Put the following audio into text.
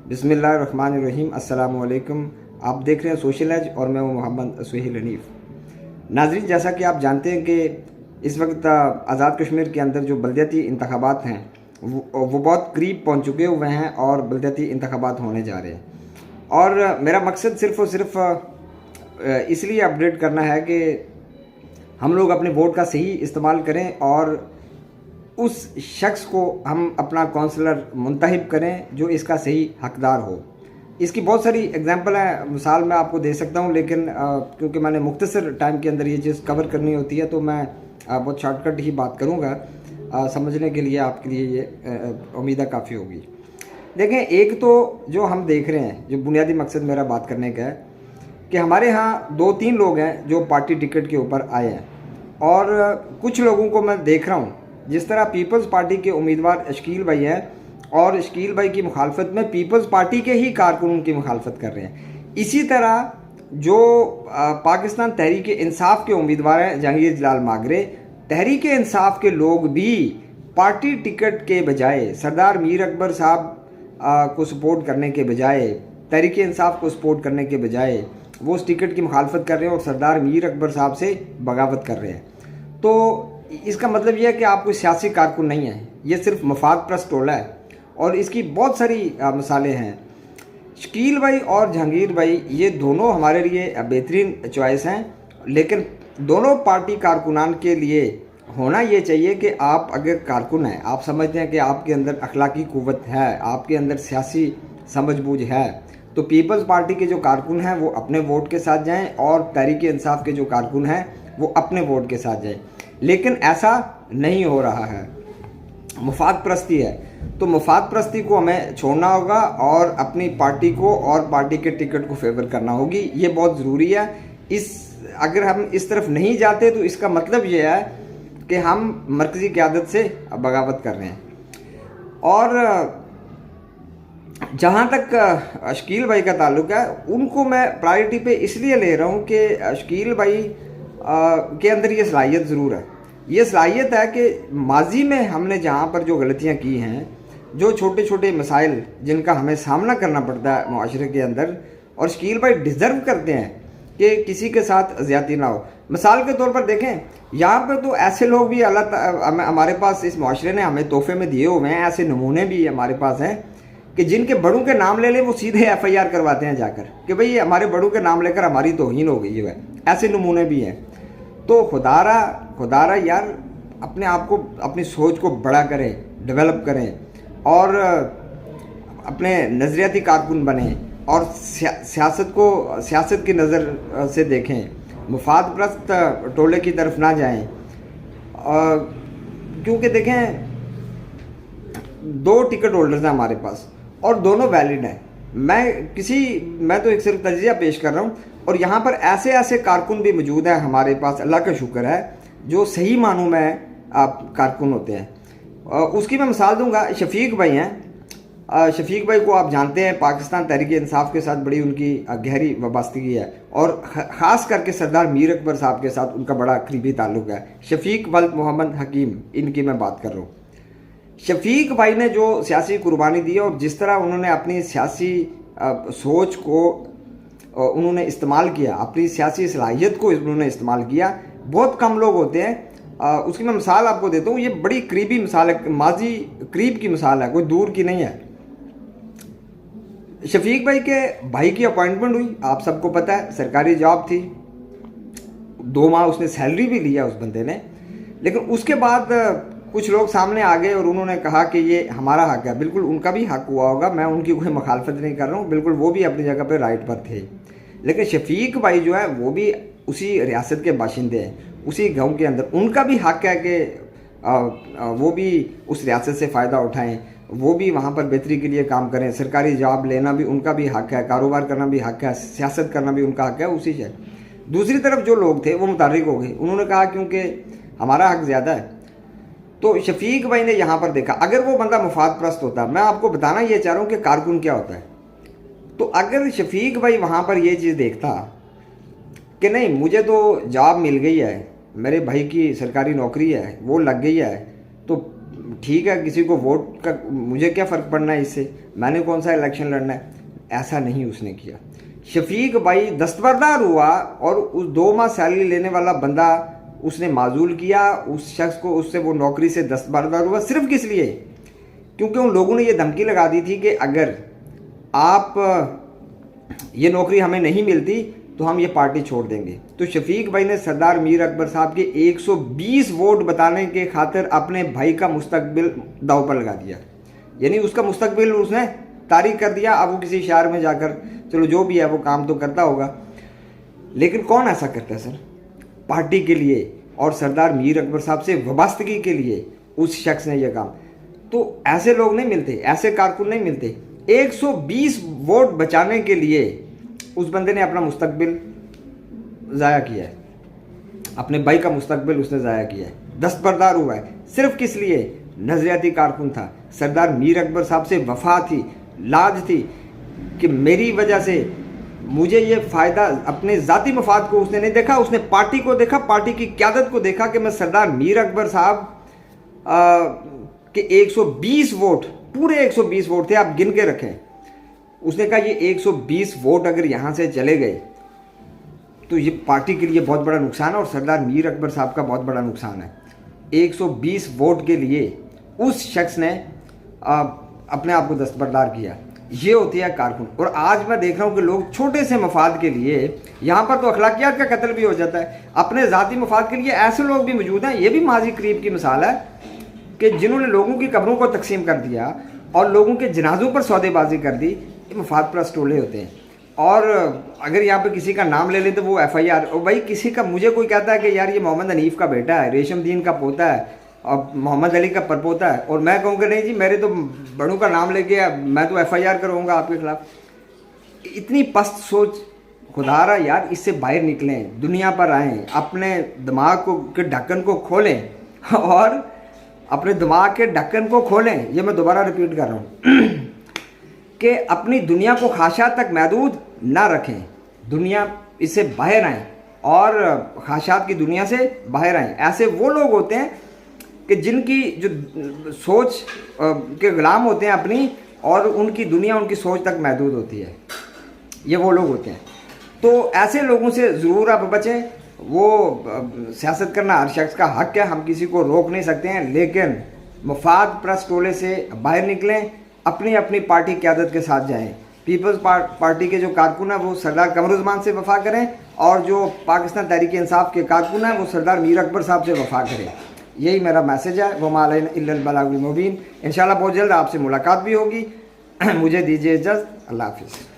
बिस्मिल्लाहिर्रहमानिर्रहीम। अस्सलाम वालेकुम। आप देख रहे हैं सोशल एज और मैं हूं मोहम्मद सुहेल हनीफ। नाज़रीन, जैसा कि आप जानते हैं कि इस वक्त आज़ाद कश्मीर के अंदर जो बलदियाती इंतखाबात हैं वो बहुत करीब पहुंच चुके हुए हैं और बलदियाती इंतखाबात होने जा रहे हैं। और मेरा मकसद सिर्फ़ और सिर्फ इसलिए अपडेट करना है कि हम लोग अपने वोट का सही इस्तेमाल करें और उस शख्स को हम अपना काउंसलर मुंतखब करें जो इसका सही हकदार हो। इसकी बहुत सारी एग्जांपल है, मिसाल मैं आपको दे सकता हूं, लेकिन क्योंकि मैंने मुख्तसर टाइम के अंदर ये चीज़ कवर करनी होती है तो मैं बहुत शॉर्टकट ही बात करूंगा। समझने के लिए आपके लिए ये उम्मीद काफ़ी होगी। देखें, एक तो जो हम देख रहे हैं, जो बुनियादी मकसद मेरा बात करने का है कि हमारे यहाँ 2-3 लोग हैं जो पार्टी टिकट के ऊपर आए हैं और कुछ लोगों को मैं देख रहा हूँ, जिस तरह पीपल्स पार्टी के उम्मीदवार शकील भाई हैं और शकील भाई की मुखालफत में पीपल्स पार्टी के ही कारकुन उनकी मुखालफत कर रहे हैं। इसी तरह जो पाकिस्तान तहरीक इंसाफ के उम्मीदवार हैं जहांगीर जलाल मागरे, तहरीक इंसाफ के लोग भी पार्टी टिकट के बजाय सरदार मीर अकबर साहब को सपोर्ट करने के बजाय, तहरीक इंसाफ को सपोर्ट करने के बजाय वो उस टिकट की मुखालफत कर रहे हैं और सरदार मीर अकबर साहब से बगावत कर रहे हैं। तो इसका मतलब यह है कि आप कोई सियासी कारकुन नहीं है, ये सिर्फ मफाद प्रस्त टोला है। और इसकी बहुत सारी मिसालें हैं। शकील भाई और जहांगीर भाई ये दोनों हमारे लिए बेहतरीन चॉइस हैं, लेकिन दोनों पार्टी कारकुनान के लिए होना ये चाहिए कि आप अगर कारकुन हैं, आप समझते हैं कि आपके अंदर अखलाकी कुव्वत है, आपके अंदर सियासी समझबूझ है, तो पीपल्स पार्टी के जो कारकुन हैं वो अपने वोट के साथ जाएं और तहरीक इंसाफ के जो कारकुन हैं वो अपने वोट के साथ जाएं। लेकिन ऐसा नहीं हो रहा है, मुफाद प्रस्ती है। तो मुफाद प्रस्ती को हमें छोड़ना होगा और अपनी पार्टी को और पार्टी के टिकट को फेवर करना होगी, ये बहुत ज़रूरी है। अगर हम इस तरफ नहीं जाते तो इसका मतलब ये है कि हम मरकज़ी क़यादत से बगावत कर रहे हैं। और जहाँ तक शकील भाई का ताल्लुक है, उनको मैं प्रायोरिटी पे इसलिए ले रहा हूँ कि शकील भाई के अंदर ये सलाहियत ज़रूर है। ये सलाहियत है कि माजी में हमने जहाँ पर जो गलतियाँ की हैं, जो छोटे छोटे मसाइल जिनका हमें सामना करना पड़ता है मुआशरे के अंदर, और शकील भाई डिज़र्व करते हैं कि किसी के साथ ज़्यादती ना हो। मिसाल के तौर पर देखें, यहाँ पर तो ऐसे लोग भी हमारे पास इस मुआशरे ने हमें तोहफे में दिए हुए हैं, ऐसे नमूने भी हमारे पास हैं कि जिनके बड़ों के नाम ले लें वो सीधे FIR करवाते हैं जाकर कि भाई हमारे बड़ों के नाम लेकर हमारी तौहीन हो गई है। ऐसे नमूने भी हैं। तो खुदारा यार, अपने आप को, अपनी सोच को बड़ा करें, डेवलप करें और अपने नज़रियाती कारकुन बने और सियासत की नज़र से देखें, मुफाद प्रस्त टोले की तरफ ना जाएं। क्योंकि देखें, 2 टिकट होल्डर्स हैं हमारे पास और दोनों वैलिड हैं। मैं तो एक सिर्फ तजिया पेश कर रहा हूँ और यहाँ पर ऐसे ऐसे कारकुन भी मौजूद हैं हमारे पास, अल्लाह का शुक्र है, जो सही मानों में कारकुन होते हैं। उसकी मैं मिसाल दूंगा, शफीक भाई हैं। शफीक भाई को आप जानते हैं, पाकिस्तान तहरीक इंसाफ के साथ बड़ी उनकी गहरी वाबस्तगी है और ख़ास करके सरदार मीर अकबर साहब के साथ उनका बड़ा करीबी ताल्लुक है। शफीक वल्द मोहम्मद हकीम, इनकी मैं बात कर रहा हूँ। शफीक भाई ने जो सियासी कुर्बानी दी और जिस तरह उन्होंने अपनी सियासी सोच को उन्होंने इस्तेमाल किया, अपनी सियासी सलाहियत को उन्होंने इस्तेमाल किया, बहुत कम लोग होते हैं। उसकी मैं मिसाल आपको देता हूँ, ये बड़ी करीबी मिसाल है, माजी करीब की मिसाल है, कोई दूर की नहीं है। शफीक भाई के भाई की अपॉइंटमेंट हुई, आप सबको पता है, सरकारी जॉब थी, 2 माह उसने सैलरी भी लिया उस बंदे ने। लेकिन उसके बाद कुछ लोग सामने आ गए और उन्होंने कहा कि ये हमारा हक है। बिल्कुल उनका भी हक हुआ होगा, मैं उनकी कोई मुखालफत नहीं कर रहा हूँ, बिल्कुल वो भी अपनी जगह पर राइट पर थे। लेकिन शफीक भाई जो है वो भी उसी रियासत के बाशिंदे हैं, उसी गांव के अंदर, उनका भी हक है कि वो भी उस रियासत से फ़ायदा उठाएं, वो भी वहाँ पर बेहतरी के लिए काम करें। सरकारी जॉब लेना भी उनका भी हक है, कारोबार करना भी हक है, सियासत करना भी उनका हक है उसी से। दूसरी तरफ जो लोग थे वो मुतारिक हो गए, उन्होंने कहा क्योंकि हमारा हक ज़्यादा है। तो शफीक भाई ने यहाँ पर देखा, अगर वो बंदा मुफाद प्रस्त होता, मैं आपको बताना ये चाह रहा हूँ कि कारकुन क्या होता है, तो अगर शफीक भाई वहाँ पर ये चीज़ देखता कि नहीं, मुझे तो जॉब मिल गई है, मेरे भाई की सरकारी नौकरी है, वो लग गई है, तो ठीक है, किसी को वोट का मुझे क्या फ़र्क पड़ना है इससे, मैंने कौन सा इलेक्शन लड़ना है, ऐसा नहीं उसने किया। शफीक भाई दस्तबरदार हुआ और उस 2 माह सैलरी लेने वाला बंदा उसने माजूल किया, उस शख्स को, उससे वो नौकरी से दस्तबरदार हुआ सिर्फ किस लिए, क्योंकि उन लोगों ने ये धमकी लगा दी थी कि अगर आप ये नौकरी हमें नहीं मिलती तो हम ये पार्टी छोड़ देंगे। तो शफीक भाई ने सरदार मीर अकबर साहब के 120 वोट बताने के खातिर अपने भाई का मुस्तकबिल दाव पर लगा दिया, यानी उसका मुस्तकबिल उसने तारीख कर दिया। अब वो किसी शहर में जाकर, चलो जो भी है वो काम तो करता होगा, लेकिन कौन ऐसा करता है सर पार्टी के लिए और सरदार मीर अकबर साहब से वाबस्तगी के लिए उस शख्स ने यह काम। तो ऐसे लोग नहीं मिलते, ऐसे कारकुन नहीं मिलते। 120 वोट बचाने के लिए उस बंदे ने अपना मुस्तकबिल ज़ाया किया है, अपने भाई का मुस्तकबिल उसने ज़ाया किया है, दस्तबरदार हुआ है सिर्फ किस लिए, नज़रियाती कारकुन था। सरदार मीर अकबर साहब से वफा थी, लाज थी कि मेरी वजह से मुझे ये फ़ायदा, अपने ज़ाती मफाद को उसने नहीं देखा, उसने पार्टी को देखा, पार्टी की क़यादत को देखा कि मैं सरदार मीर अकबर साहब के 120 वोट, पूरे 120 वोट थे, आप गिन के रखें। उसने कहा ये 120 वोट अगर यहाँ से चले गए तो ये पार्टी के लिए बहुत बड़ा नुकसान है और सरदार मीर अकबर साहब का बहुत बड़ा नुकसान है। 120 वोट के लिए उस शख्स ने अपने आप को दस्तबरदार किया। ये होती है कारकुन। और आज मैं देख रहा हूँ कि लोग छोटे से मफाद के लिए, यहाँ पर तो अखलाकियात का कत्ल भी हो जाता है, अपने ज़ाती मफाद के लिए ऐसे लोग भी मौजूद हैं। ये भी माजी करीब की मिसाल है कि जिन्होंने लोगों की कब्रों को तकसीम कर दिया और लोगों के जनाजों पर सौदेबाजी कर दी। ये मफाद परस्त टोले होते हैं। और अगर यहाँ पे किसी का नाम ले ले तो वो FIR, और भाई किसी का, मुझे कोई कहता है कि यार ये मोहम्मद हनीफ का बेटा है, रेशमदीन का पोता है और मोहम्मद अली का परपोता है, और मैं कहूँगा नहीं जी मेरे तो बड़ों का नाम लेके मैं तो FIR करूँगा आपके खिलाफ। इतनी पस्त सोच, खुदारा यार इससे बाहर निकलें, दुनिया पर आएँ, अपने दिमाग को के ढक्कन को खोलें और अपने दिमाग के ढक्कन को खोलें। ये मैं दोबारा रिपीट कर रहा हूँ कि अपनी दुनिया को ख्वाहिशात तक महदूद ना रखें, दुनिया इससे बाहर आएँ और ख्वाहिशात की दुनिया से बाहर आएँ। ऐसे वो लोग होते हैं कि जिनकी जो सोच के गुलाम होते हैं अपनी, और उनकी दुनिया उनकी सोच तक महदूद होती है, ये वो लोग होते हैं। तो ऐसे लोगों से ज़रूर आप बचें। वो सियासत करना हर शख्स का हक है, हम किसी को रोक नहीं सकते हैं, लेकिन मफाद परस्त टोले से बाहर निकलें, अपनी अपनी पार्टी क़यादत के साथ जाएं। पीपल्स पार्टी के जो कारकुन हैं वो सरदार कमरुज़्ज़मान से वफा करें, और जो पाकिस्तान तहरीक इंसाफ के कारकुन हैं वो सरदार मीर अकबर साहब से वफा करें। यही मेरा मैसेज है। वमा अलैना इल्लल बलागुल मुबीन। इंशाल्लाह बहुत जल्द आपसे मुलाकात भी होगी। मुझे दीजिए इजाज़त। अल्लाह हाफ़िज़।